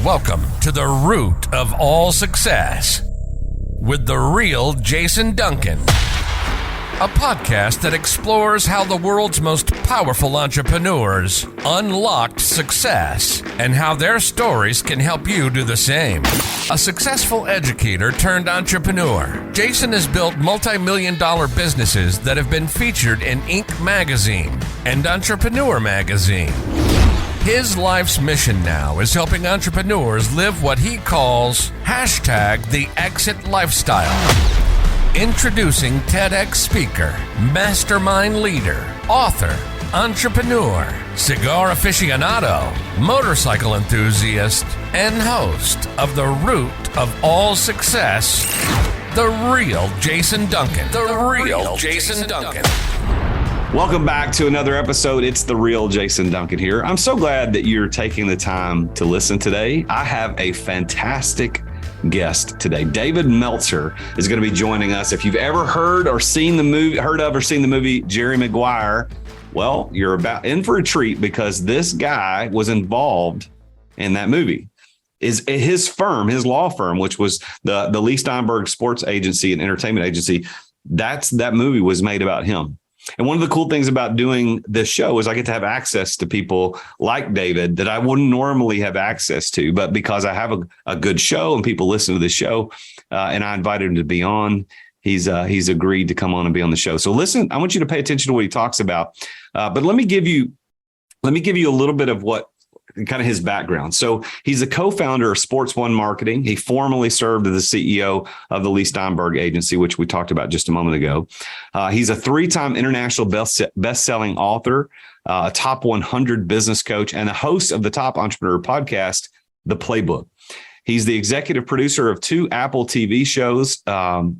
Welcome to the root of all success with the real Jason Duncan, a podcast that explores how the world's most powerful entrepreneurs unlocked success and how their stories can help you do the same. A successful educator turned entrepreneur, Jason has built multi-million-dollar businesses that have been featured in Inc. magazine and Entrepreneur magazine. His life's mission now is helping entrepreneurs live what he calls #the exit lifestyle. Introducing TEDx speaker, mastermind leader, author, entrepreneur, cigar aficionado, motorcycle enthusiast, and host of the root of all success, the real Jason Duncan. The real Jason Duncan. Welcome back to another episode. It's the real Jason Duncan here. I'm so glad that you're taking the time to listen today. I have a fantastic guest today. David Meltzer is going to be joining us. If you've ever heard of or seen the movie Jerry Maguire, well, you're about in for a treat because this guy was involved in that movie. Is his firm, his law firm, which was the Leigh Steinberg Sports Agency and Entertainment Agency, that movie was made about him. And one of the cool things about doing this show is I get to have access to people like David that I wouldn't normally have access to, but because I have a good show and people listen to the show, and I invited him to be on, he's agreed to come on and be on the show. So listen, I want you to pay attention to what he talks about. But let me give you a little bit of what kind of his background. So he's a co-founder of Sports One Marketing. He formerly served as the CEO of the Leigh Steinberg Agency, which we talked about just a moment ago. He's a 3-time international best-selling author, a top 100 business coach, and a host of the Top Entrepreneur podcast, The Playbook. He's the executive producer of 2 Apple TV shows,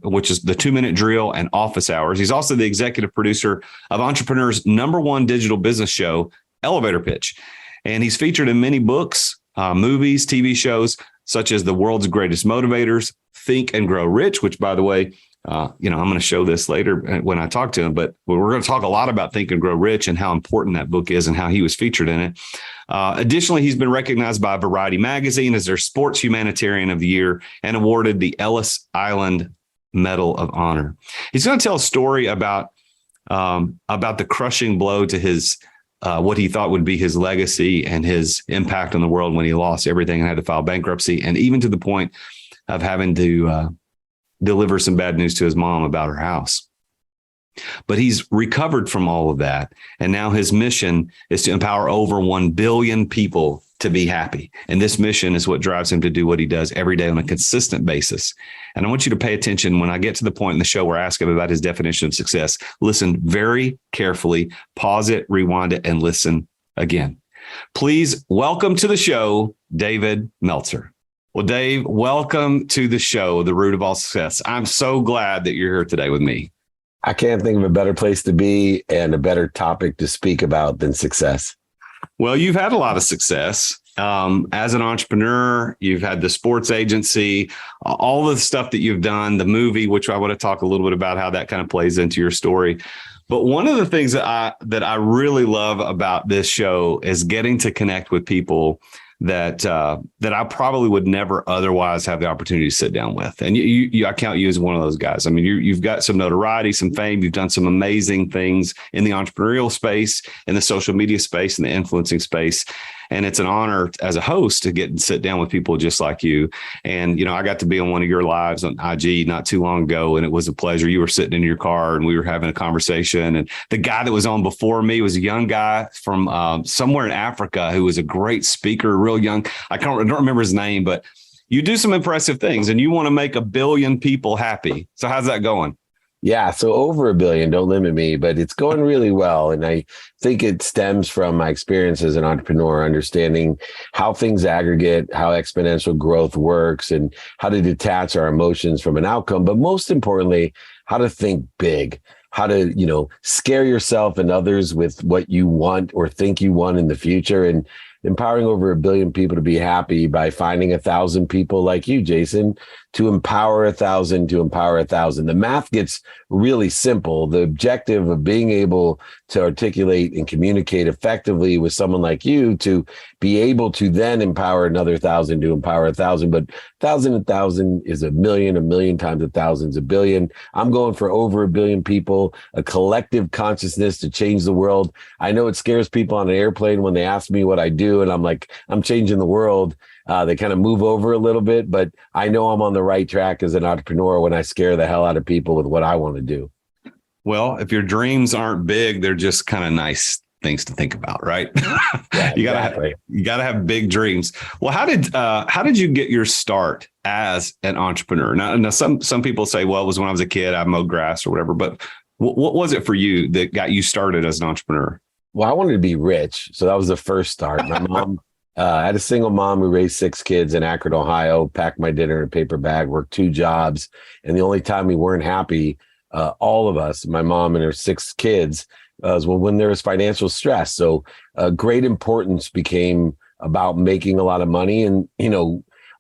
which is The 2-Minute Drill and Office Hours. He's also the executive producer of Entrepreneur's #1 digital business show, Elevator Pitch. And he's featured in many books, movies, TV shows, such as The World's Greatest Motivators, Think and Grow Rich, which, by the way, I'm going to show this later when I talk to him. But we're going to talk a lot about Think and Grow Rich and how important that book is and how he was featured in it. Additionally, he's been recognized by Variety Magazine as their Sports Humanitarian of the Year and awarded the Ellis Island Medal of Honor. He's going to tell a story about the crushing blow to his what he thought would be his legacy and his impact on the world when he lost everything and had to file bankruptcy, and even to the point of having to deliver some bad news to his mom about her house. But he's recovered from all of that. And now his mission is to empower over 1 billion people to be happy. And this mission is what drives him to do what he does every day on a consistent basis. And I want you to pay attention when I get to the point in the show where I ask him about his definition of success. Listen very carefully, pause it, rewind it, and listen again. Please welcome to the show, David Meltzer. Well, Dave, welcome to the show, The Root of All Success. I'm so glad that you're here today with me. I can't think of a better place to be and a better topic to speak about than success. Well, you've had a lot of success as an entrepreneur. You've had the sports agency, all the stuff that you've done, the movie, which I want to talk a little bit about how that kind of plays into your story. But one of the things that I really love about this show is getting to connect with people that I probably would never otherwise have the opportunity to sit down with. And I count you as one of those guys. I mean, you've got some notoriety, some fame. You've done some amazing things in the entrepreneurial space, in the social media space, in the influencing space. And it's an honor as a host to get and sit down with people just like you. And, I got to be on one of your lives on IG not too long ago, and it was a pleasure. You were sitting in your car and we were having a conversation. And the guy that was on before me was a young guy from somewhere in Africa who was a great speaker, real young. I don't remember his name, but you do some impressive things and you want to make 1 billion people happy. So how's that going? Yeah, so over 1 billion, don't limit me, but it's going really well. And I think it stems from my experience as an entrepreneur, understanding how things aggregate, how exponential growth works, and how to detach our emotions from an outcome. But most importantly, how to think big, how to, scare yourself and others with what you want or think you want in the future. And empowering over 1 billion people to be happy by finding 1,000 people like you, Jason, to empower 1,000 to empower 1,000. The math gets really simple. The objective of being able to articulate and communicate effectively with someone like you to be able to then empower another 1,000 to empower 1,000. But 1,000 is a million times 1,000 is a billion. I'm going for over a billion people, a collective consciousness to change the world. I know it scares people on an airplane when they ask me what I do, and I'm like, I'm changing the world. They kind of move over a little bit, but I know I'm on the right track as an entrepreneur when I scare the hell out of people with what I want to do. Well, if your dreams aren't big, they're just kind of nice things to think about, right? Yeah, you gotta have big dreams. Well, how did you get your start as an entrepreneur? Now some people say, well, it was when I was a kid, I mowed grass or whatever, but what was it for you that got you started as an entrepreneur? Well, I wanted to be rich. So that was the first start. My mom, I had a single mom who raised 6 kids in Akron, Ohio, packed my dinner in a paper bag, worked 2 jobs. And the only time we weren't happy, all of us, my mom and her 6 kids, was when there was financial stress. So great importance became about making a lot of money and,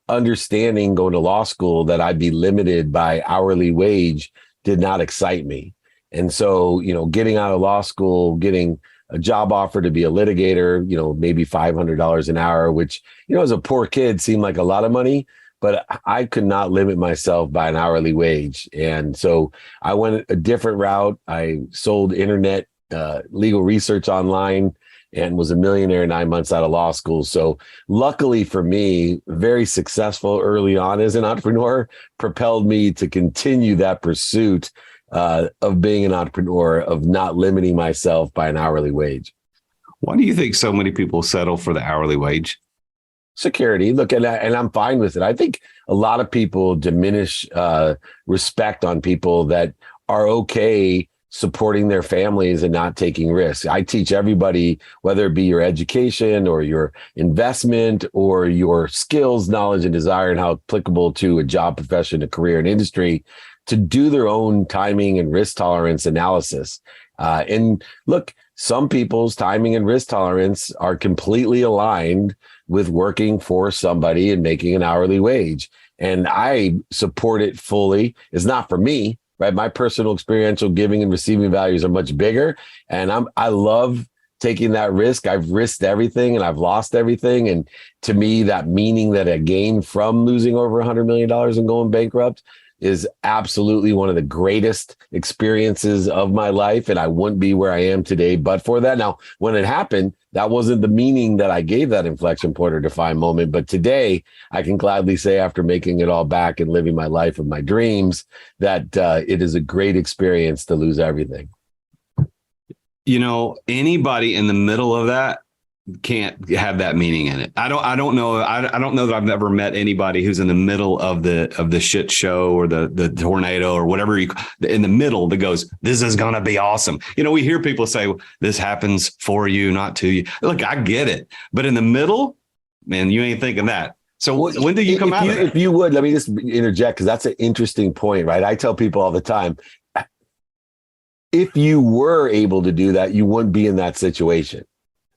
understanding going to law school that I'd be limited by hourly wage did not excite me. And so, getting out of law school, getting a job offer to be a litigator, maybe $500 an hour, which, as a poor kid seemed like a lot of money, but I could not limit myself by an hourly wage. And so I went a different route. I sold internet legal research online and was a millionaire 9 months out of law school. So luckily for me, very successful early on as an entrepreneur propelled me to continue that pursuit of being an entrepreneur, of not limiting myself by an hourly wage. Why do you think so many people settle for the hourly wage? Security. Look, and I'm fine with it. I think a lot of people diminish respect on people that are okay supporting their families and not taking risks. I teach everybody, whether it be your education or your investment or your skills, knowledge, and desire, and how applicable to a job, profession, a career, and industry, to do their own timing and risk tolerance analysis. And look, some people's timing and risk tolerance are completely aligned with working for somebody and making an hourly wage. And I support it fully. It's not for me, right? My personal experiential giving and receiving values are much bigger. And I love taking that risk. I've risked everything and I've lost everything. And to me, that meaning that I gained from losing over $100 million and going bankrupt is absolutely one of the greatest experiences of my life. And I wouldn't be where I am today but for that. Now, when it happened, that wasn't the meaning that I gave that inflection point or defined moment. But today, I can gladly say, after making it all back and living my life of my dreams, that it is a great experience to lose everything. Anybody in the middle of that can't have that meaning in it. I don't know that I've ever met anybody who's in the middle of the shit show or the tornado or whatever in the middle that goes, this is going to be awesome. We hear people say, this happens for you, not to you. Look, I get it. But in the middle, man, you ain't thinking that. So when do you come out of it? If you would, let me just interject, because that's an interesting point, right? I tell people all the time, if you were able to do that, you wouldn't be in that situation.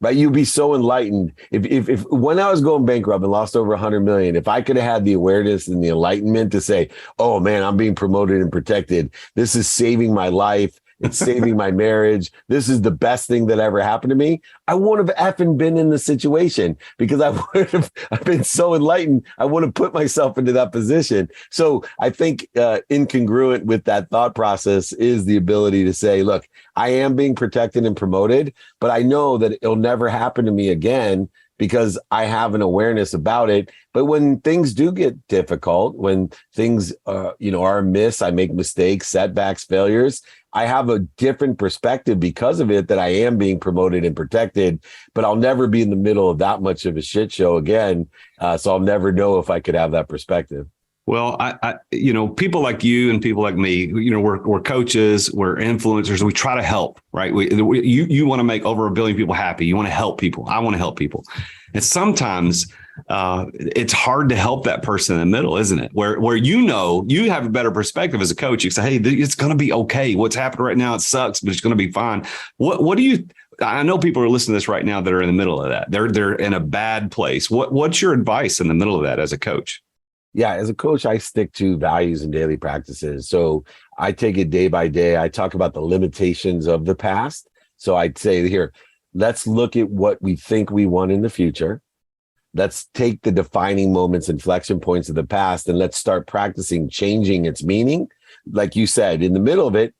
Right, you'd be so enlightened. If when I was going bankrupt and lost over 100 million, if I could have had the awareness and the enlightenment to say, "Oh man, I'm being promoted and protected. This is saving my life. It's saving my marriage. This is the best thing that ever happened to me," I wouldn't have effing been in the situation, because I've been so enlightened. I wouldn't have put myself into that position. So I think incongruent with that thought process is the ability to say, look, I am being protected and promoted, but I know that it'll never happen to me again, because I have an awareness about it. But when things do get difficult, when things are amiss, I make mistakes, setbacks, failures, I have a different perspective because of it, that I am being promoted and protected, but I'll never be in the middle of that much of a shit show again. So I'll never know if I could have that perspective. Well, I people like you and people like me, we're coaches, we're influencers. We try to help, right? You want to make over 1 billion people happy. You want to help people. I want to help people. And sometimes it's hard to help that person in the middle, isn't it? Where you have a better perspective as a coach. You say, hey, it's going to be okay. What's happening right now, it sucks, but it's going to be fine. What do you? I know people are listening to this right now that are in the middle of that. They're in a bad place. What's your advice in the middle of that as a coach? Yeah, as a coach, I stick to values and daily practices. So I take it day by day. I talk about the limitations of the past So I'd say here, let's look at what we think we want in the future. Let's take the defining moments, inflection points of the past, and let's start practicing changing its meaning. Like you said, in the middle of it,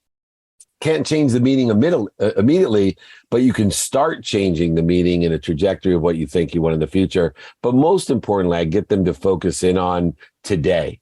can't change the meaning immediately, but you can start changing the meaning and a trajectory of what you think you want in the future. But most importantly, I get them to focus in on today.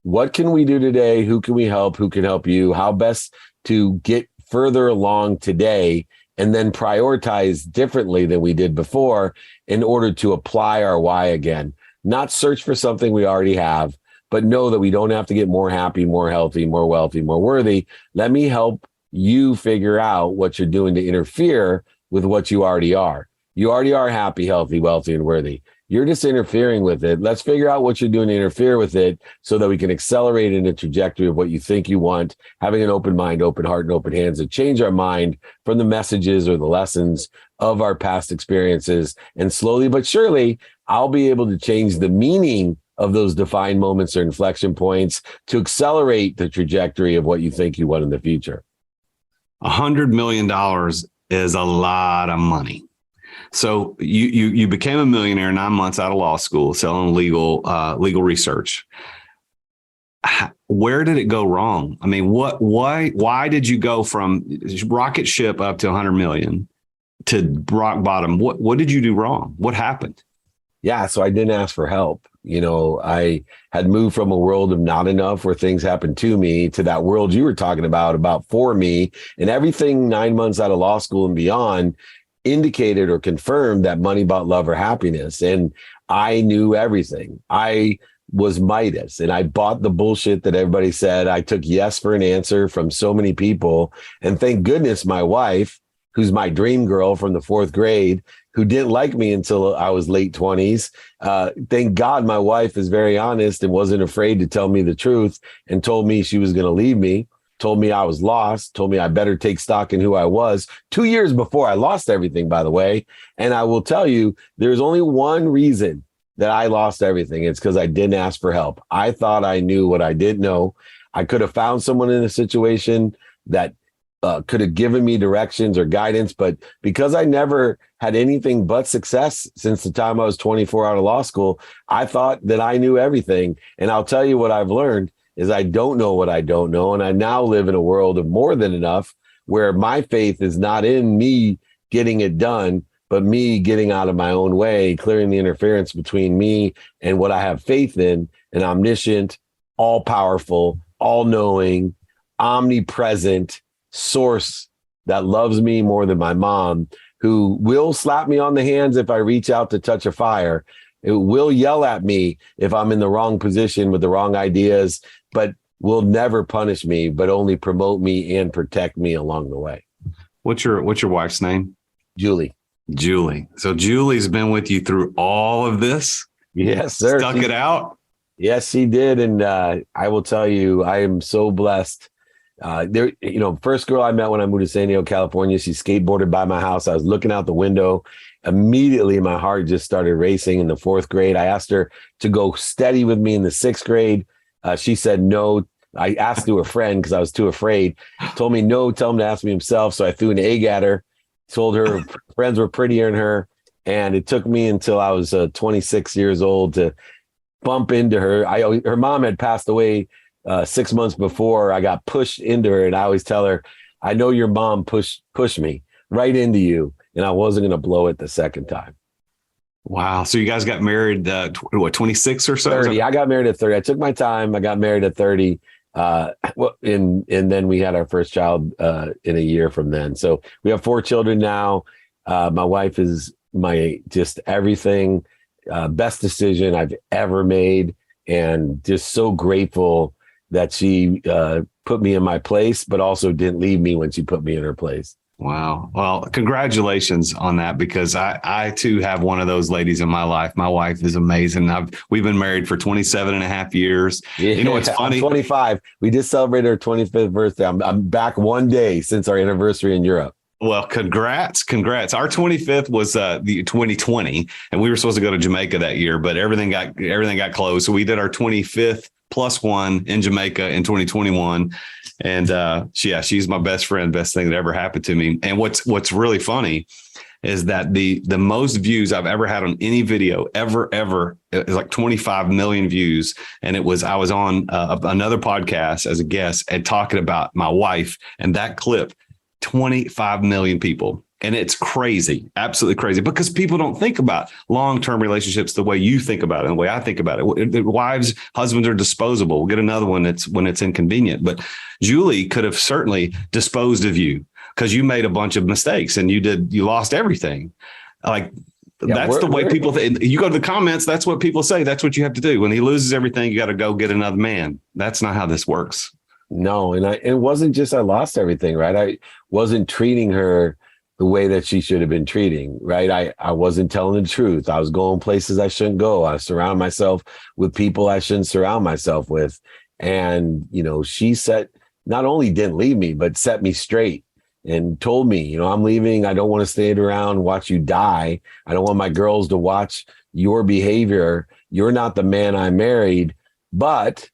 What can we do today? Who can we help? Who can help you? How best to get further along today, and then prioritize differently than we did before in order to apply our why again. Not search for something we already have, but know that we don't have to get more happy, more healthy, more wealthy, more worthy. Let me help you figure out what you're doing to interfere with what you already are. You already are happy, healthy, wealthy, and worthy. You're just interfering with it. Let's figure out what you're doing to interfere with it so that we can accelerate in the trajectory of what you think you want, having an open mind, open heart, and open hands to change our mind from the messages or the lessons of our past experiences. And slowly but surely, I'll be able to change the meaning of those defined moments or inflection points to accelerate the trajectory of what you think you want in the future. $100 million is a lot of money. So you became a millionaire 9 months out of law school, selling legal research. Where did it go wrong? I mean, why did you go from rocket ship up to 100 million to rock bottom? What did you do wrong? What happened? Yeah, so I didn't ask for help. You know, I had moved from a world of not enough where things happened to me to that world you were talking about for me, and everything 9 months out of law school and beyond indicated or confirmed that money bought love or happiness. And I knew everything. I was Midas, and I bought the bullshit that everybody said. I took yes for an answer from so many people. And thank goodness my wife, who's my dream girl from the fourth grade, who didn't like me until I was late 20s. Thank God my wife is very honest and wasn't afraid to tell me the truth and told me she was going to leave me, told me I was lost, told me I better take stock in who I was 2 years before I lost everything, by the way. And I will tell you, there's only one reason that I lost everything. It's because I didn't ask for help. I thought I knew what I didn't know. I could have found someone in a situation that could have given me directions or guidance, but because I never had anything but success since the time I was 24 out of law school, I thought that I knew everything. And I'll tell you what I've learned is I don't know what I don't know. And I now live in a world of more than enough where my faith is not in me getting it done, but me getting out of my own way, clearing the interference between me and what I have faith in, an omniscient, all powerful, all knowing, omnipresent source that loves me more than my mom, who will slap me on the hands if I reach out to touch a fire. It will yell at me if I'm in the wrong position with the wrong ideas, but will never punish me, but only promote me and protect me along the way. What's your wife's name? Julie. So Julie's been with you through all of this? Yes, sir. Stuck it out? Yes, she did. And I will tell you, I am so blessed. First girl I met when I moved to San Diego, California, she skateboarded by my house. I was looking out the window. Immediately, my heart just started racing in the fourth grade. I asked her to go steady with me in the sixth grade. She said no. I asked to a friend because I was too afraid. Told me no, tell him to ask me himself. So I threw an egg at her, told her friends were prettier than her. And it took me until I was 26 years old to bump into her. Her mom had passed away 6 months before. I got pushed into her, and I always tell her, I know your mom pushed me right into you, and I wasn't going to blow it the second time. Wow. So you guys got married, 26 or so? 30. I got married at 30. I took my time. I got married at 30. And then we had our first child in a year from then. So we have 4 children now. My wife is my just everything, best decision I've ever made, and just so grateful that she put me in my place, but also didn't leave me when she put me in her place. Wow. Well, congratulations on that, because I too have one of those ladies in my life. My wife is amazing. We've been married for 27 and a half years. Yeah, you know what's funny? I'm 25. We just celebrated our 25th birthday. I'm back one day since our anniversary in Europe. Well, congrats. Our 25th was the 2020, and we were supposed to go to Jamaica that year, but everything got closed. So we did our 25th plus one in Jamaica in 2021. And she's my best friend, best thing that ever happened to me. And what's really funny is that the most views I've ever had on any video ever is like 25 million views. And I was on another podcast as a guest and talking about my wife, and that clip, 25 million people. And it's crazy, absolutely crazy, because people don't think about long-term relationships the way you think about it and the way I think about it. Wives, husbands are disposable. We'll get another one when it's inconvenient. But Julie could have certainly disposed of you because you made a bunch of mistakes and you lost everything. Like, that's the way people think. You go to the comments, that's what people say. That's what you have to do. When he loses everything, you got to go get another man. That's not how this works. No, and it wasn't just I lost everything, right? I wasn't treating her the way that she should have been treating, right? I wasn't telling the truth. I was going places I shouldn't go. I surround myself with people I shouldn't surround myself with. And, she not only didn't leave me, but set me straight and told me, I'm leaving. I don't want to stay around, watch you die. I don't want my girls to watch your behavior. You're not the man I married. But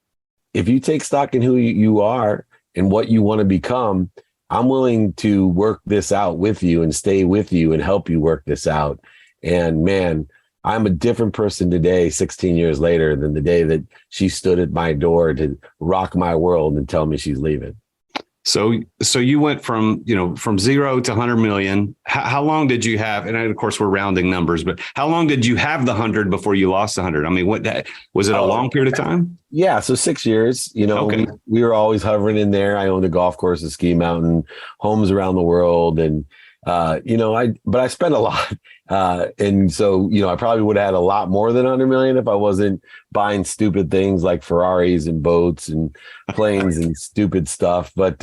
if you take stock in who you are and what you want to become, I'm willing to work this out with you and stay with you and help you work this out. And man, I'm a different person today, 16 years later, than the day that she stood at my door to rock my world and tell me she's leaving. So you went from 0 to 100 million. How long did you have? And of course, we're rounding numbers, but how long did you have the 100 before you lost the 100? I mean, was it a long period of time? Yeah. So 6 years, okay. We were always hovering in there. I owned a golf course, a ski mountain, homes around the world. And, but I spent a lot. And so, I probably would have had a lot more than 100 million if I wasn't buying stupid things like Ferraris and boats and planes and stupid stuff. But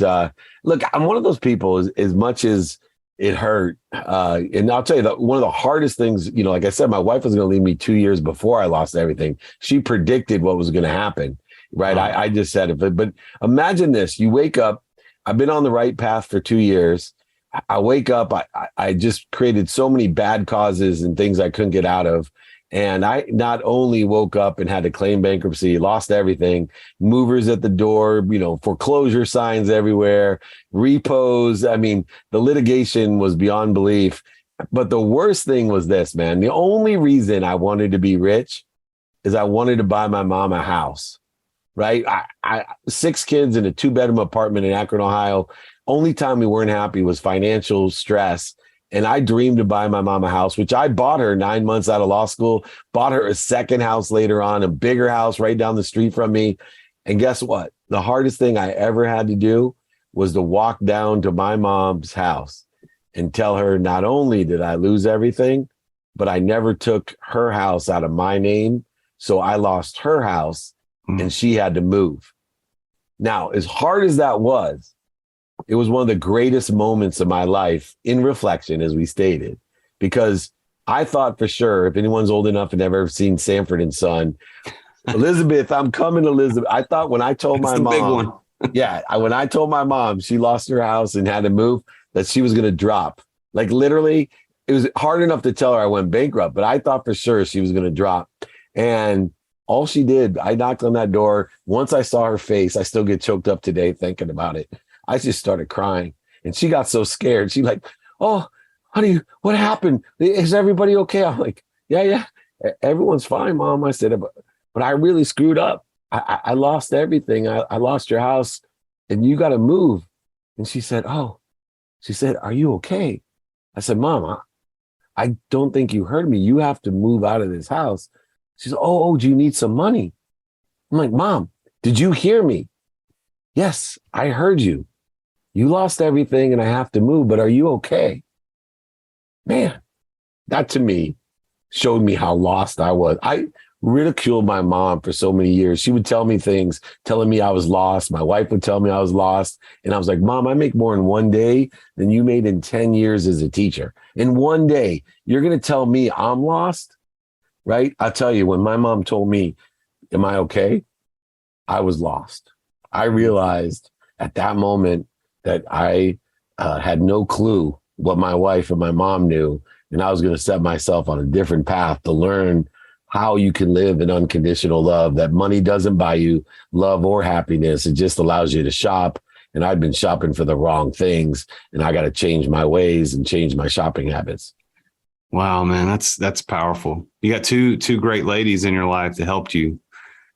look, I'm one of those people, as much as it hurt. And I'll tell you that one of the hardest things, like I said, my wife was going to leave me 2 years before I lost everything. She predicted what was going to happen. Right. I just said it. But imagine this. You wake up. I've been on the right path for 2 years. I wake up, I just created so many bad causes and things I couldn't get out of. And I not only woke up and had to claim bankruptcy, lost everything, movers at the door, foreclosure signs everywhere, repos. I mean, the litigation was beyond belief. But the worst thing was this, man. The only reason I wanted to be rich is I wanted to buy my mom a house, right? I 6 kids in a 2-bedroom apartment in Akron, Ohio. Only time we weren't happy was financial stress. And I dreamed to buy my mom a house, which I bought her 9 months out of law school, bought her a second house later on, a bigger house right down the street from me. And guess what? The hardest thing I ever had to do was to walk down to my mom's house and tell her not only did I lose everything, but I never took her house out of my name. So I lost her house and she had to move. Now, as hard as that was, it was one of the greatest moments of my life in reflection, as we stated, because I thought for sure, if anyone's old enough and ever seen Sanford and Son, Elizabeth, I'm coming, Elizabeth. I thought when I told my mom, when I told my mom she lost her house and had to move, that she was going to drop. Like literally, it was hard enough to tell her I went bankrupt, but I thought for sure she was going to drop. And all she did, I knocked on that door. Once I saw her face, I still get choked up today thinking about it. I just started crying and she got so scared. She like, "Oh, honey, what happened? Is everybody okay?" I'm like, yeah, everyone's fine, Mom. I said, but I really screwed up. I lost everything. I lost your house and you got to move. And she said, "Are you okay?" I said, "Mom, I don't think you heard me. You have to move out of this house." She said, oh, do you need some money? I'm like, "Mom, did you hear me?" "Yes, I heard you. You lost everything and I have to move, but are you okay?" Man, that to me showed me how lost I was. I ridiculed my mom for so many years. She would tell me things, telling me I was lost. My wife would tell me I was lost. And I was like, "Mom, I make more in one day than you made in 10 years as a teacher. In one day, you're going to tell me I'm lost?" Right? I'll tell you, when my mom told me, "Am I okay?" I was lost. I realized at that moment that I had no clue what my wife and my mom knew. And I was going to set myself on a different path to learn how you can live in unconditional love, that money doesn't buy you love or happiness. It just allows you to shop. And I've been shopping for the wrong things, and I got to change my ways and change my shopping habits. Wow, man, that's powerful. You got two great ladies in your life that helped you.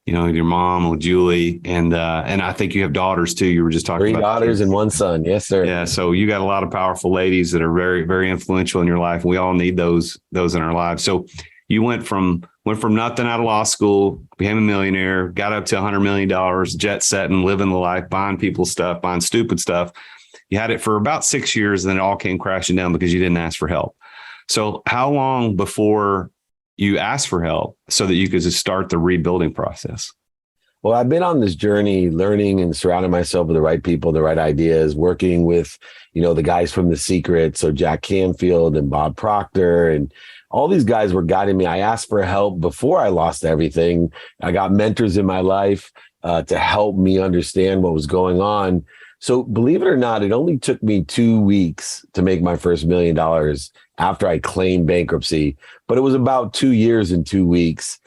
You know, your mom with Julie, and I think you have daughters too. You were just talking about 3 daughters and 1 son. Yes, sir. Yeah, so you got a lot of powerful ladies that are very, very influential in your life. We all need those in our lives. So you went from nothing out of law school, became a millionaire, got up to $100 million, jet setting, living the life, buying people's stuff, buying stupid stuff. You had it for about 6 years, and then it all came crashing down because you didn't ask for help. So how long before you asked for help so that you could just start the rebuilding process? Well, I've been on this journey learning and surrounding myself with the right people, the right ideas, working with, the guys from The Secret. So Jack Canfield and Bob Proctor and all these guys were guiding me. I asked for help before I lost everything. I got mentors in my life to help me understand what was going on. So believe it or not, it only took me 2 weeks to make my first $1 million after I claimed bankruptcy. But it was about 2 years and 2 weeks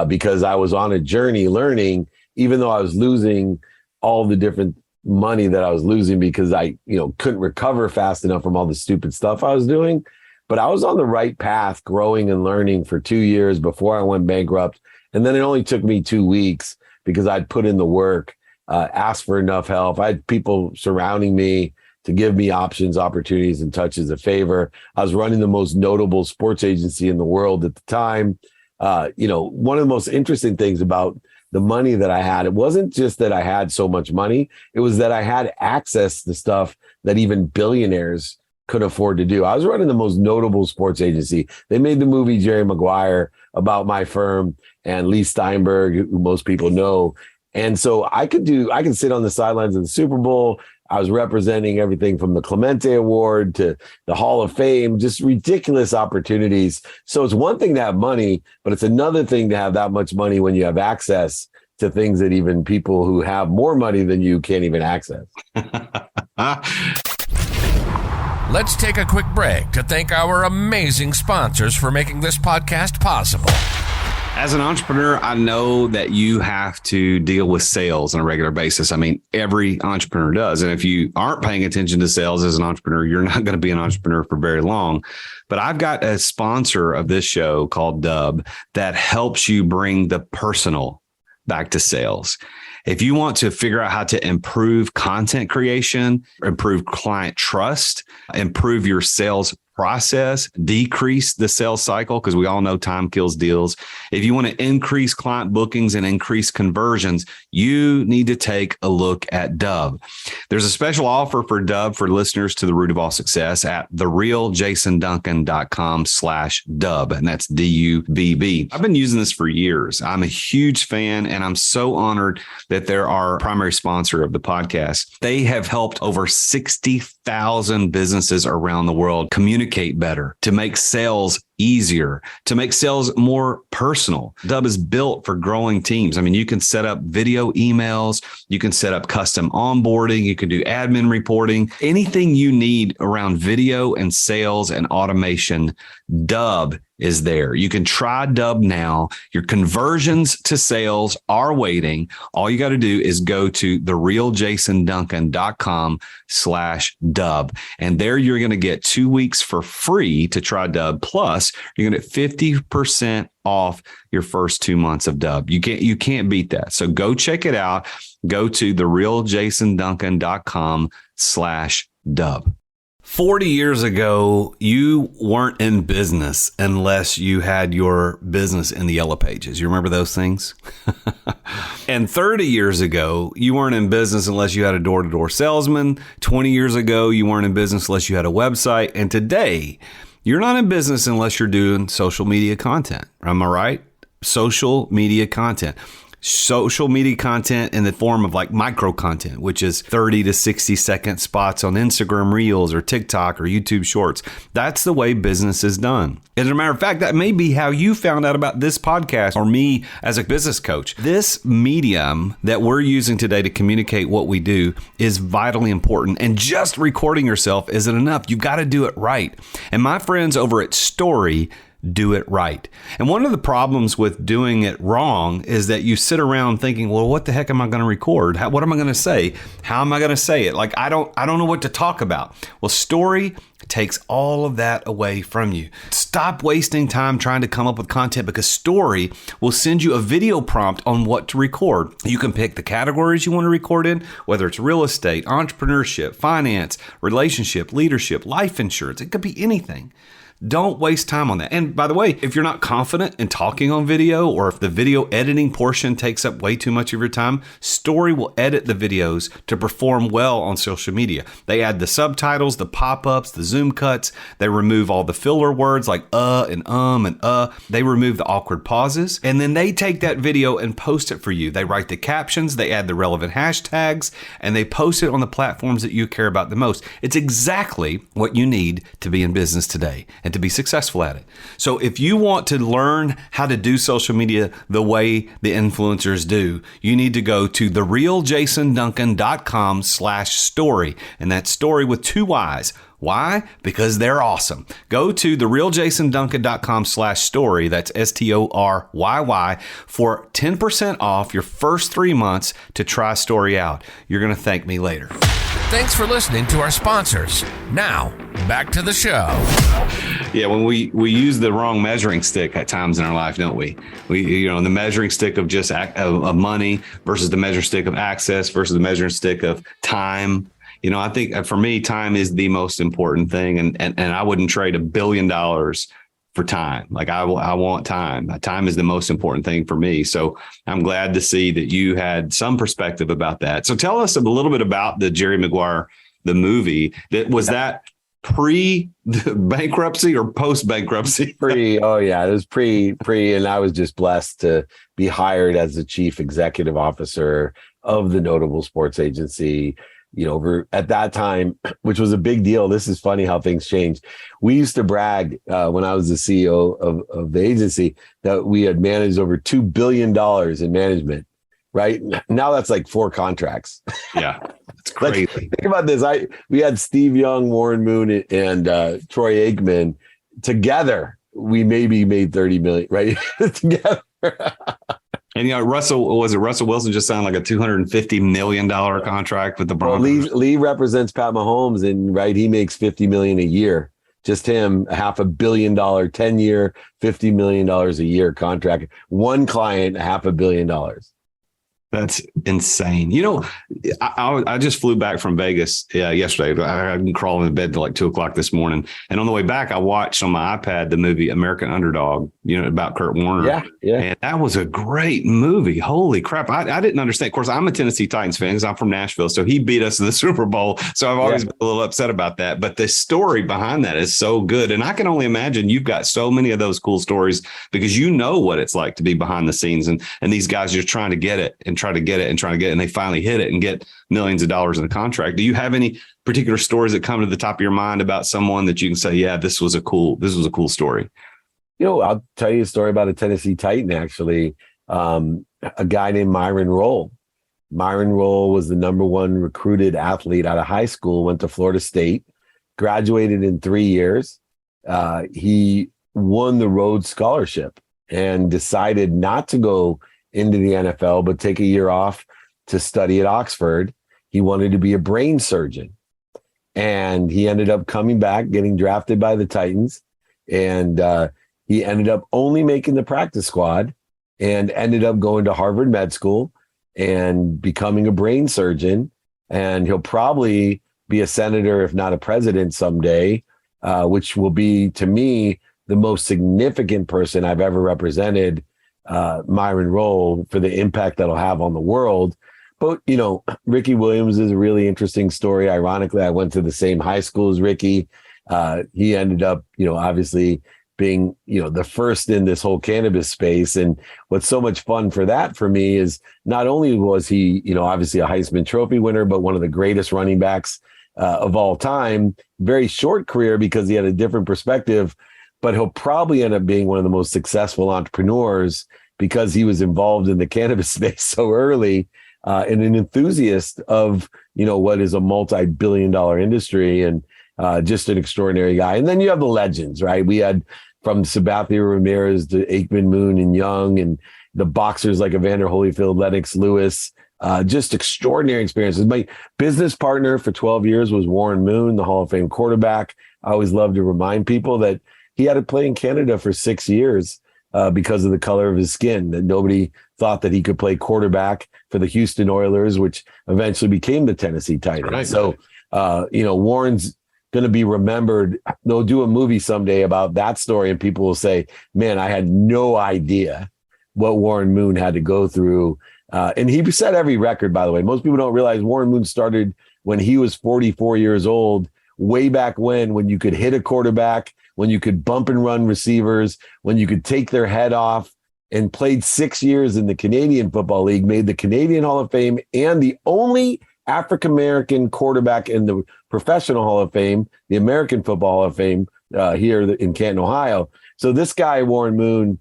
because I was on a journey learning, even though I was losing all the different money that I was losing because I, couldn't recover fast enough from all the stupid stuff I was doing. But I was on the right path, growing and learning for 2 years before I went bankrupt. And then it only took me 2 weeks because I'd put in the work, asked for enough help. I had people surrounding me to give me options, opportunities, and touches of favor. I was running the most notable sports agency in the world at the time. One of the most interesting things about the money that I had, it wasn't just that I had so much money. It was that I had access to stuff that even billionaires could afford to do. I was running the most notable sports agency. They made the movie Jerry Maguire about my firm and Leigh Steinberg, who most people know. And so I could sit on the sidelines of the Super Bowl. I was representing everything from the Clemente Award to the Hall of Fame, just ridiculous opportunities. So it's one thing to have money, but it's another thing to have that much money when you have access to things that even people who have more money than you can't even access. Let's take a quick break to thank our amazing sponsors for making this podcast possible. As an entrepreneur, I know that you have to deal with sales on a regular basis. I mean, every entrepreneur does. And if you aren't paying attention to sales as an entrepreneur, you're not going to be an entrepreneur for very long. But I've got a sponsor of this show called Dub that helps you bring the personal back to sales. If you want to figure out how to improve content creation, improve client trust, improve your sales process, decrease the sales cycle, because we all know time kills deals. If you want to increase client bookings and increase conversions, you need to take a look at Dub. There's a special offer for Dub for listeners to The Root of All Success at therealjasonduncan.com/Dub. And that's DUBB. I've been using this for years. I'm a huge fan, and I'm so honored that they're our primary sponsor of the podcast. They have helped over 60,000 businesses around the world communicate better, to make sales easier, to make sales more personal. Dub is built for growing teams. I mean, you can set up video emails, you can set up custom onboarding, you can do admin reporting, anything you need around video and sales and automation. Dub is there. You can try Dub now. Your conversions to sales are waiting. All you got to do is go to therealjasonduncan.com/Dub. And there you're going to get 2 weeks for free to try Dub. Plus, you're going to get 50% off your first 2 months of Dub. You can't beat that. So go check it out. Go to therealjasonduncan.com/Dub. 40 years ago, you weren't in business unless you had your business in the Yellow Pages. You remember those things? And 30 years ago, you weren't in business unless you had a door-to-door salesman. 20 years ago, you weren't in business unless you had a website. And today, you're not in business unless you're doing social media content. Am I right? Social media content. Social media content in the form of like micro content, which is 30 to 60 second spots on Instagram Reels or TikTok or YouTube Shorts. That's the way business is done. As a matter of fact, that may be how you found out about this podcast or me as a business coach. This medium that we're using today to communicate what we do is vitally important. And just recording yourself isn't enough. You've got to do it right. And my friends over at Story do it right. And one of the problems with doing it wrong is that you sit around thinking, well, what the heck am I going to record? What am I going to say? How am I going to say it? Like, I don't know what to talk about. Well, story takes all of that away from you. Stop wasting time trying to come up with content, because story will send you a video prompt on what to record. You can pick the categories you want to record in, whether it's real estate, entrepreneurship, finance, relationship, leadership, life insurance. It could be anything. Don't waste time on that. And by the way, if you're not confident in talking on video, or if the video editing portion takes up way too much of your time, Story will edit the videos to perform well on social media. They add the subtitles, the pop-ups, the zoom cuts. They remove all the filler words like and and. They remove the awkward pauses. And then they take that video and post it for you. They write the captions, they add the relevant hashtags, and they post it on the platforms that you care about the most. It's exactly what you need to be in business today and to be successful at it. So if you want to learn how to do social media the way the influencers do, you need to go to therealjasonduncan.com/story. And that's story with 2 Y's. Why? Because they're awesome. Go to therealjasonduncan.com/story. That's STORYY for 10% off your first 3 months to try Story out. You're going to thank me later. Thanks for listening to our sponsors. Now, back to the show. Yeah, when we use the wrong measuring stick at times in our life, don't we? The measuring stick of just of money versus the measuring stick of access versus the measuring stick of time. I think for me, time is the most important thing, and I wouldn't trade $1 billion for time. Like I want time. Time is the most important thing for me. So I'm glad to see that you had some perspective about that. So tell us a little bit about the Jerry Maguire, the movie. Was that pre-bankruptcy or post-bankruptcy? Pre. Oh yeah, it was pre, and I was just blessed to be hired as the chief executive officer of the notable sports agency. At that time, which was a big deal. This is funny how things changed. We used to brag when I was the CEO of the agency that we had managed over $2 billion in management. Right now, that's like 4 contracts. Yeah, it's crazy. Think about this. We had Steve Young, Warren Moon, and Troy Aikman together. We maybe made 30 million, right? Together. And Russell Wilson just signed like a $250 million contract with the Broncos. Well, Leigh represents Pat Mahomes, and he makes $50 million a year. Just him, $500 million 10-year, $50 million a year contract. One client, $500 million. That's insane. I just flew back from Vegas yesterday. I didn't crawl into bed till like 2:00 this morning. And on the way back, I watched on my iPad the movie American Underdog, about Kurt Warner. Yeah. And that was a great movie. Holy crap. I didn't understand. Of course, I'm a Tennessee Titans fan because I'm from Nashville. So he beat us in the Super Bowl. So I've always been a little upset about that. But the story behind that is so good. And I can only imagine you've got so many of those cool stories because you know what it's like to be behind the scenes. And these guys are just trying to get it and try to get it and trying to get it. And they finally hit it and get millions of dollars in the contract. Do you have any particular stories that come to the top of your mind about someone that you can say, yeah, this was a cool story? I'll tell you a story about a Tennessee Titan, actually. A guy named Myron Rolle. Myron Rolle was the number 1 recruited athlete out of high school, went to Florida State, graduated in 3 years. He won the Rhodes Scholarship and decided not to go into the NFL, but take a year off to study at Oxford. He wanted to be a brain surgeon. And he ended up coming back, getting drafted by the Titans. And he ended up only making the practice squad and ended up going to Harvard Med School and becoming a brain surgeon. And he'll probably be a senator, if not a president someday, which will be, to me, the most significant person I've ever represented, Myron Rolle, for the impact that'll have on the world. But, Ricky Williams is a really interesting story. Ironically, I went to the same high school as Ricky. He ended up, obviously being, the first in this whole cannabis space. And what's so much fun for me is not only was he, obviously a Heisman Trophy winner, but one of the greatest running backs of all time. Very short career because he had a different perspective, but he'll probably end up being one of the most successful entrepreneurs because he was involved in the cannabis space so early, and an enthusiast of, what is a multi-billion-dollar industry, and just an extraordinary guy. And then you have the legends, right? We had from Sabathia Ramirez to Aikman, Moon, and Young, and the boxers like Evander Holyfield, Lennox Lewis. Just extraordinary experiences. My business partner for 12 years was Warren Moon, the Hall of Fame quarterback. I always love to remind people that he had to play in Canada for 6 years because of the color of his skin, that nobody thought that he could play quarterback for the Houston Oilers, which eventually became the Tennessee Titans. Right. So, Warren's going to be remembered. They'll do a movie someday about that story, and people will say, man, I had no idea what Warren Moon had to go through. And he set every record, by the way. Most people don't realize Warren Moon started when he was 44 years old, way back when you could hit a quarterback, when you could bump and run receivers, when you could take their head off, and played 6 years in the Canadian Football League, made the Canadian Hall of Fame, and the only African-American quarterback in the Professional Hall of Fame, the American Football Hall of Fame here in Canton, Ohio. So this guy, Warren Moon,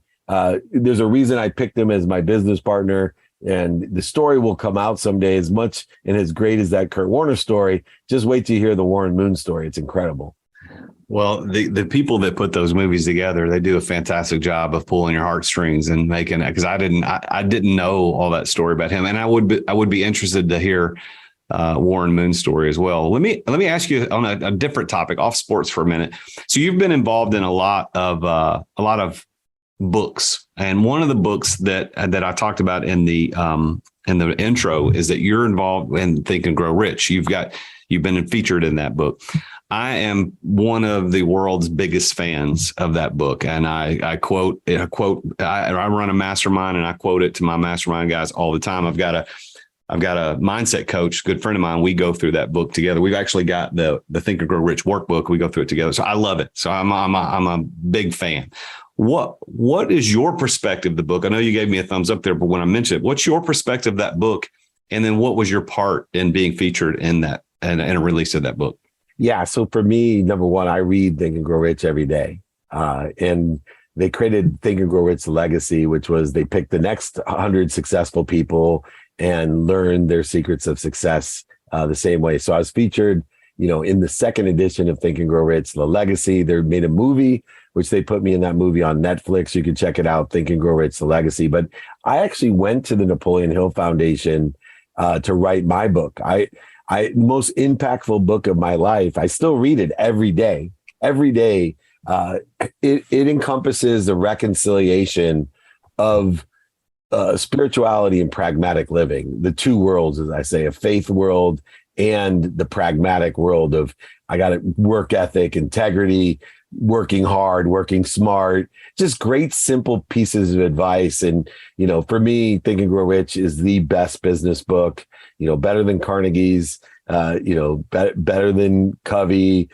there's a reason I picked him as my business partner. And the story will come out someday, as much and as great as that Kurt Warner story. Just wait to hear the Warren Moon story. It's incredible. Well, the people that put those movies together, they do a fantastic job of pulling your heartstrings and making it. Because I didn't know all that story about him, and I would be interested to hear Warren Moon's story as well. Let me ask you on a different topic, off sports for a minute. So you've been involved in a lot of books, and one of the books that I talked about in the intro is that you're involved in Think and Grow Rich. You've been featured in that book. I am one of the world's biggest fans of that book, and I run a mastermind, and I quote it to my mastermind guys all the time. I've got a mindset coach, good friend of mine. We go through that book together. We've actually got the Think and Grow Rich workbook. We go through it together. So I love it. So I'm a big fan. What is your perspective of the book? I know you gave me a thumbs up there, but when I mentioned it, what's your perspective of that book? And then what was your part in being featured in that and a release of that book? Yeah. So for me, number one, I read Think and Grow Rich every day. And they created Think and Grow Rich Legacy, which was they picked the next 100 successful people and learned their secrets of success the same way. So I was featured, in the second edition of Think and Grow Rich, The Legacy. They made a movie, which they put me in that movie on Netflix. You can check it out, Think and Grow Rich, The Legacy. But I actually went to the Napoleon Hill Foundation to write my book. Most impactful book of my life. I still read it every day. Every day, it encompasses the reconciliation of spirituality and pragmatic living, the two worlds, as I say, a faith world and the pragmatic world of I got work ethic, integrity, working hard, working smart, just great, simple pieces of advice. And, for me, Think and Grow Rich is the best business book, better than Carnegie's, better than Covey.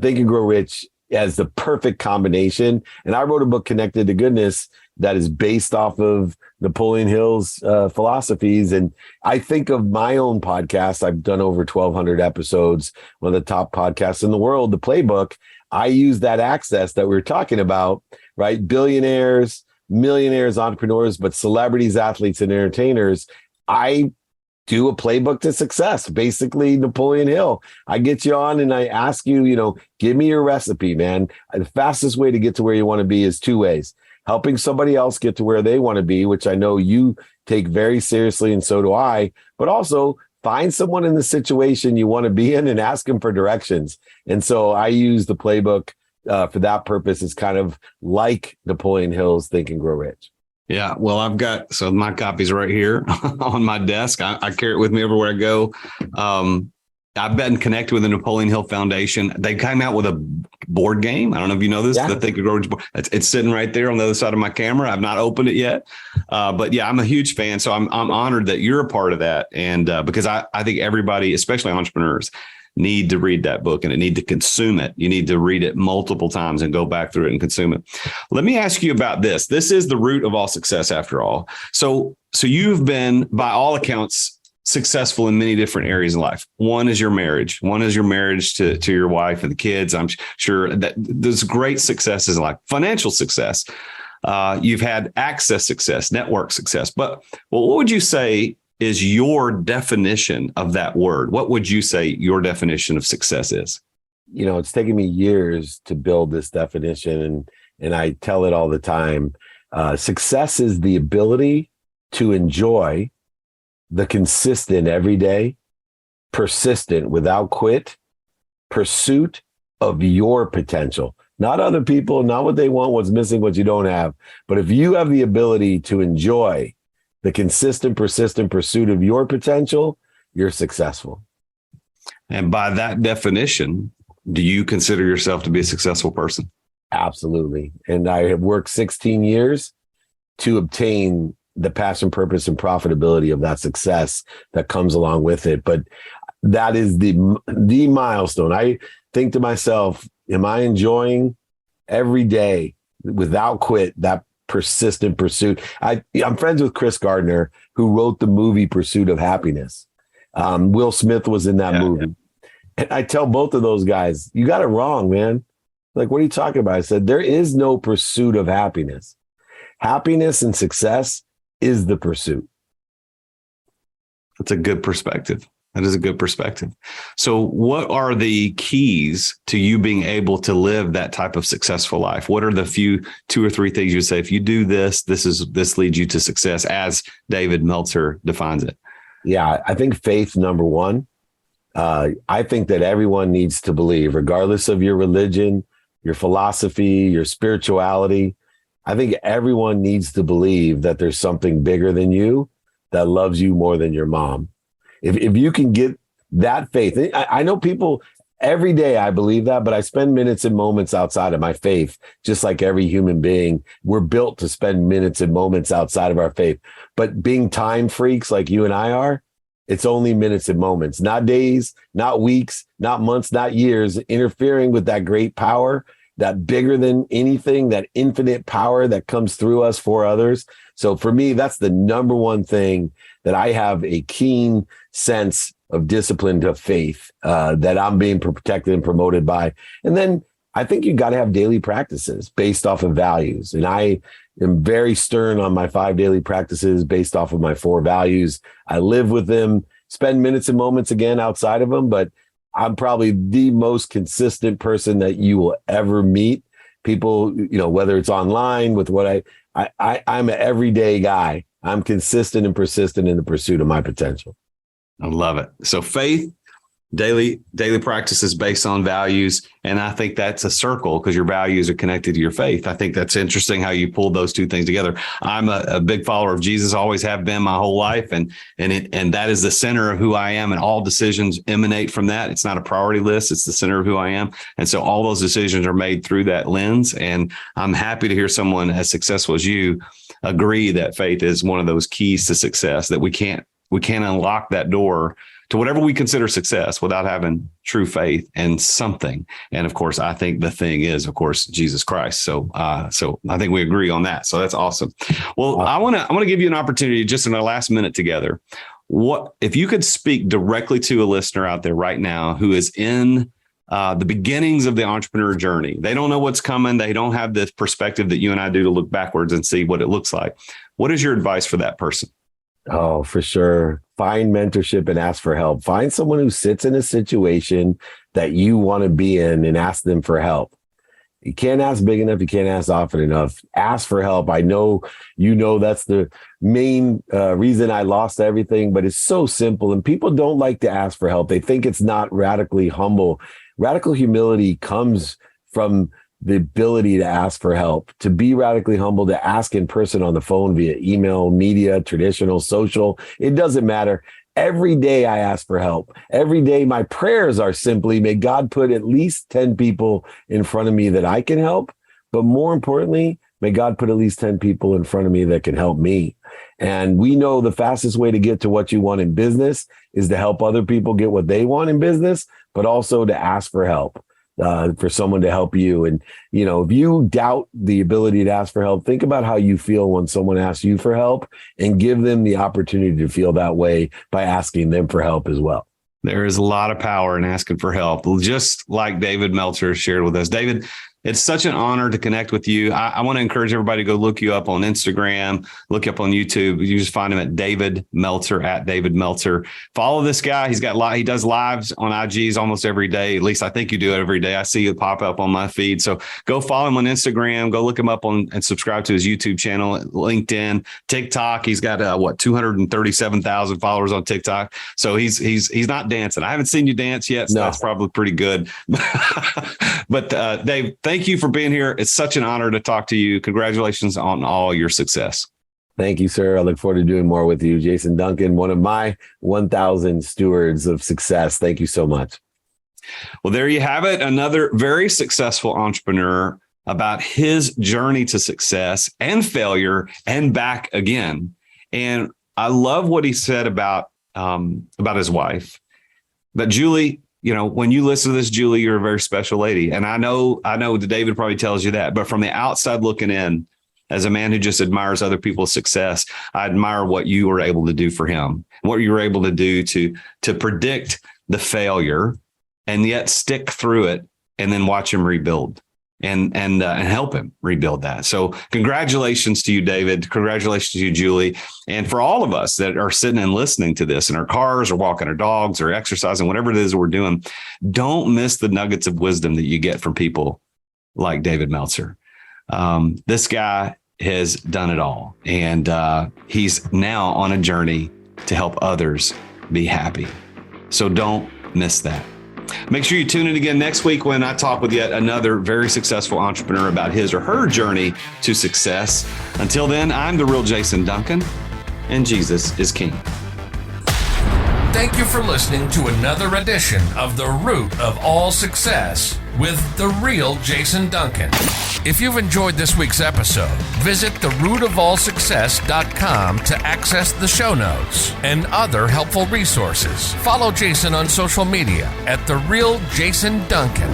Think and Grow Rich as the perfect combination. And I wrote a book, Connected to Goodness, that is based off of Napoleon Hill's philosophies. And I think of my own podcast. I've done over 1,200 episodes, one of the top podcasts in the world, The Playbook. I use that access that we were talking about, right? Billionaires, millionaires, entrepreneurs, but celebrities, athletes, and entertainers. I do a playbook to success, basically Napoleon Hill. I get you on and I ask you, give me your recipe, man. The fastest way to get to where you want to be is two ways. Helping somebody else get to where they want to be, which I know you take very seriously, and so do I, but also find someone in the situation you want to be in and ask them for directions. And so I use the playbook for that purpose. It's kind of like Napoleon Hill's Think and Grow Rich. Yeah, well, so my copy's right here on my desk. I carry it with me everywhere I go. I've been connected with the Napoleon Hill Foundation. They came out with a board game. I don't know if you know this. Yeah. The Think and Grow Rich board. It's sitting right there on the other side of my camera. I've not opened it yet, but yeah, I'm a huge fan. So I'm honored that you're a part of that, and because I think everybody, especially entrepreneurs, need to read that book and need to consume it. You need to read it multiple times and go back through it and consume it. Let me ask you about this. This is the root of all success, after all. So you've been, by all accounts, successful in many different areas of life. One is your marriage. One is your marriage to your wife and the kids. I'm sure that there's great successes like financial success. You've had access success, network success. But what would you say is your definition of that word? What would you say your definition of success is? It's taken me years to build this definition. and I tell it all the time. Success is the ability to enjoy the consistent, everyday, persistent, without quit pursuit of your potential. Not other people, not what they want, what's missing, what you don't have. But if you have the ability to enjoy the consistent, persistent pursuit of your potential, you're successful. And by that definition, do you consider yourself to be a successful person? Absolutely. And I have worked 16 years to obtain the passion, purpose, and profitability of that success that comes along with it. But that is the milestone. I think to myself, am I enjoying every day without quit that persistent pursuit? I'm friends with Chris Gardner, who wrote the movie Pursuit of Happiness. Will Smith was in that movie. And I tell both of those guys, you got it wrong, man. Like, what are you talking about? I said, there is no pursuit of happiness. Happiness and success is the pursuit. That's a good perspective. That is a good perspective. So what are the keys to you being able to live that type of successful life? What are the few 2 or 3 things you would say, if you do this, this leads you to success, as David Meltzer defines it? Yeah, I think faith, number one. I think that everyone needs to believe, regardless of your religion, your philosophy, your spirituality. I think everyone needs to believe that there's something bigger than you that loves you more than your mom. If you can get that faith, I know people every day, I believe that, but I spend minutes and moments outside of my faith, just like every human being. We're built to spend minutes and moments outside of our faith. But being time freaks like you and I are, it's only minutes and moments, not days, not weeks, not months, not years, interfering with that great power, that bigger than anything, that infinite power that comes through us for others. So for me, that's the number one thing, that I have a keen sense of discipline to faith that I'm being protected and promoted by. And then I think you got to have daily practices based off of values. And I am very stern on my 5 daily practices based off of my 4 values. I live with them, spend minutes and moments again outside of them, but I'm probably the most consistent person that you will ever meet. People, whether it's online with what I'm an everyday guy. I'm consistent and persistent in the pursuit of my potential. I love it. So faith, daily practices based on values. And I think that's a circle, because your values are connected to your faith. I think that's interesting how you pulled those 2 things together. I'm a big follower of Jesus, always have been my whole life. And that is the center of who I am. And all decisions emanate from that. It's not a priority list. It's the center of who I am. And so all those decisions are made through that lens. And I'm happy to hear someone as successful as you agree that faith is one of those keys to success, that we can't unlock that door to whatever we consider success without having true faith in something. And of course, I think the thing is, of course, Jesus Christ. So I think we agree on that. So that's awesome. Well, I want to give you an opportunity just in our last minute together. What if you could speak directly to a listener out there right now who is in the beginnings of the entrepreneur journey? They don't know what's coming. They don't have this perspective that you and I do to look backwards and see what it looks like. What is your advice for that person? Oh, for sure. Find mentorship and ask for help. Find someone who sits in a situation that you want to be in and ask them for help. You can't ask big enough. You can't ask often enough. Ask for help. I know, that's the main reason I lost everything, but it's so simple. And people don't like to ask for help. They think it's not radically humble. Radical humility comes from the ability to ask for help, to be radically humble, to ask in person, on the phone, via email, media, traditional, social. It doesn't matter. Every day I ask for help. Every day my prayers are simply, may God put at least 10 people in front of me that I can help. But more importantly, may God put at least 10 people in front of me that can help me. And we know the fastest way to get to what you want in business is to help other people get what they want in business, but also to ask for help. For someone to help you. And, if you doubt the ability to ask for help, think about how you feel when someone asks you for help, and give them the opportunity to feel that way by asking them for help as well. There is a lot of power in asking for help, just like David Meltzer shared with us. David, It's such an honor to connect with you. I want to encourage everybody to go look you up on Instagram, look you up on YouTube. You just find him at David Meltzer, at David Meltzer. Follow this guy. He does lives on IGs almost every day. At least I think you do it every day. I see it pop up on my feed. So go follow him on Instagram. Go look him up and subscribe to his YouTube channel, LinkedIn, TikTok. He's got 237,000 followers on TikTok. So he's not dancing. I haven't seen you dance yet. So that's probably pretty good. But Dave, thank you for being here. It's such an honor to talk to you. Congratulations on all your success. Thank you, sir. I look forward to doing more with you. Jason Duncan, one of my 1,000 stewards of success. Thank you so much. Well, there you have it. Another very successful entrepreneur about his journey to success and failure and back again. And I love what he said about his wife. But Julie, when you listen to this, Julie, you're a very special lady. And I know that David probably tells you that, but from the outside looking in, as a man who just admires other people's success, I admire what you were able to do for him, what you were able to do to predict the failure and yet stick through it and then watch him rebuild and help him rebuild that. So congratulations to you, David. Congratulations to you, Julie. And for all of us that are sitting and listening to this in our cars or walking our dogs or exercising, whatever it is that we're doing, don't miss the nuggets of wisdom that you get from people like David Meltzer. This guy has done it all, and he's now on a journey to help others be happy. So don't miss that. Make sure you tune in again next week when I talk with yet another very successful entrepreneur about his or her journey to success. Until then, I'm the real Jason Duncan, and Jesus is King. Thank you for listening to another edition of The Root of All Success with the real Jason Duncan. If you've enjoyed this week's episode, visit therootofallsuccess.com to access the show notes and other helpful resources. Follow Jason on social media at The Real Jason Duncan.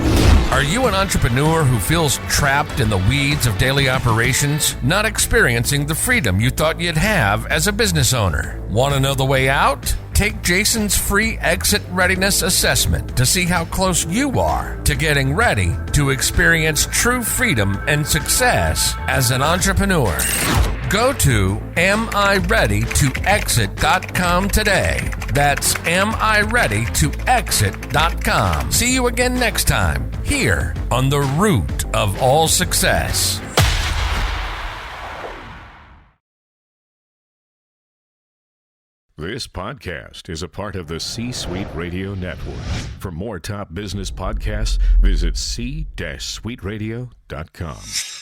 Are you an entrepreneur who feels trapped in the weeds of daily operations, not experiencing the freedom you thought you'd have as a business owner? Want to know the way out? Take Jason's free exit readiness assessment to see how close you are to getting ready to experience true freedom and success as an entrepreneur. Go to amireadytoexit.com today. That's amireadytoexit.com. See you again next time here on The Root of All Success. This podcast is a part of the C-Suite Radio Network. For more top business podcasts, visit c-suiteradio.com.